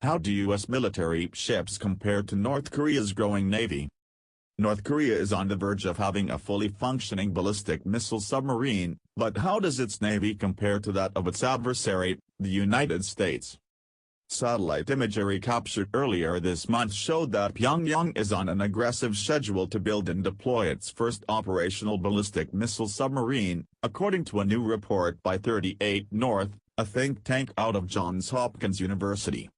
How do U.S. military ships compare to North Korea's growing navy? North Korea is on the verge of having a fully functioning ballistic missile submarine, but how does its navy compare to that of its adversary, the United States? Satellite imagery captured earlier this month showed that Pyongyang is on an aggressive schedule to build and deploy its first operational ballistic missile submarine, according to a new report by 38 North, a think tank out of Johns Hopkins University.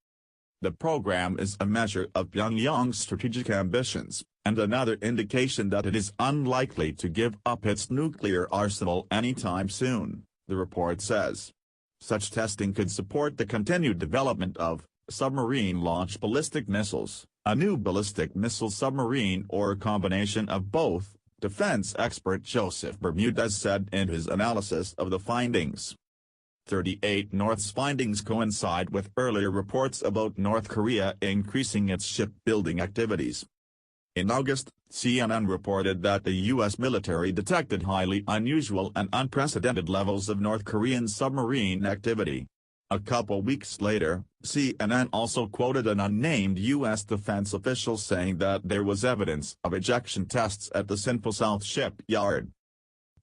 The program is a measure of Pyongyang's strategic ambitions, and another indication that it is unlikely to give up its nuclear arsenal anytime soon, the report says. Such testing could support the continued development of submarine-launched ballistic missiles, a new ballistic missile submarine or a combination of both, defense expert Joseph Bermudez said in his analysis of the findings. 38 North's findings coincide with earlier reports about North Korea increasing its shipbuilding activities. In August, CNN reported that the U.S. military detected highly unusual and unprecedented levels of North Korean submarine activity. A couple weeks later, CNN also quoted an unnamed U.S. defense official saying that there was evidence of ejection tests at the Sinpo South shipyard.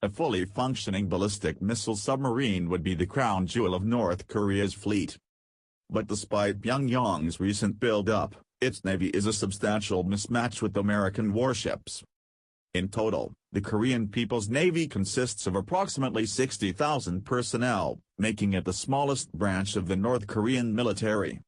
A fully functioning ballistic missile submarine would be the crown jewel of North Korea's fleet. But despite Pyongyang's recent build-up, its navy is a substantial mismatch with American warships. In total, the Korean People's Navy consists of approximately 60,000 personnel, making it the smallest branch of the North Korean military.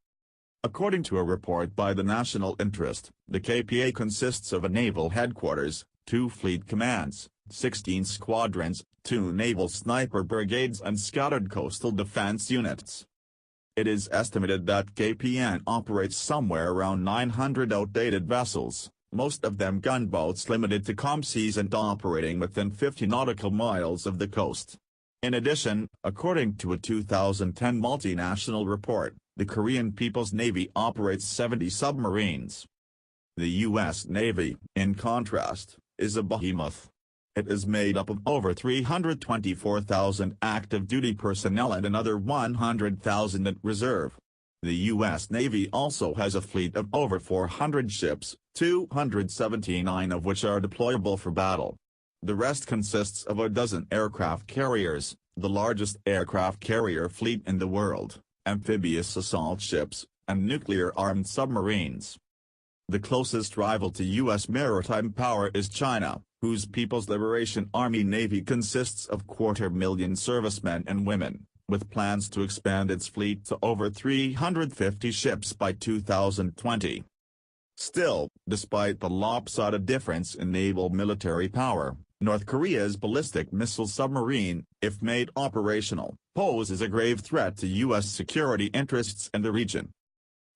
According to a report by the National Interest, the KPA consists of a naval headquarters, 2 fleet commands, 16 squadrons, 2 naval sniper brigades and scattered coastal defense units. It is estimated that KPN operates somewhere around 900 outdated vessels, most of them gunboats limited to calm seas and operating within 50 nautical miles of the coast. In addition, according to a 2010 multinational report, the Korean People's Navy operates 70 submarines. The U.S. Navy, in contrast, is a behemoth. It is made up of over 324,000 active-duty personnel and another 100,000 in reserve. The U.S. Navy also has a fleet of over 400 ships, 279 of which are deployable for battle. The rest consists of a dozen aircraft carriers, the largest aircraft carrier fleet in the world, amphibious assault ships, and nuclear-armed submarines. The closest rival to U.S. maritime power is China, whose People's Liberation Army Navy consists of 250,000 servicemen and women, with plans to expand its fleet to over 350 ships by 2020. Still, despite the lopsided difference in naval military power, North Korea's ballistic missile submarine, if made operational, poses a grave threat to U.S. security interests in the region.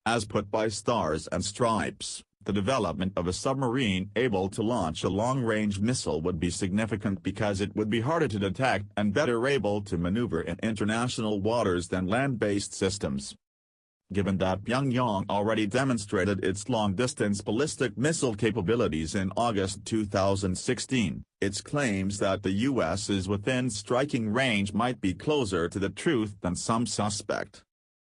As put by Stars and Stripes, the development of a submarine able to launch a long-range missile would be significant because it would be harder to detect and better able to maneuver in international waters than land-based systems. Given that Pyongyang already demonstrated its long-distance ballistic missile capabilities in August 2016, its claims that the U.S. is within striking range might be closer to the truth than some suspect.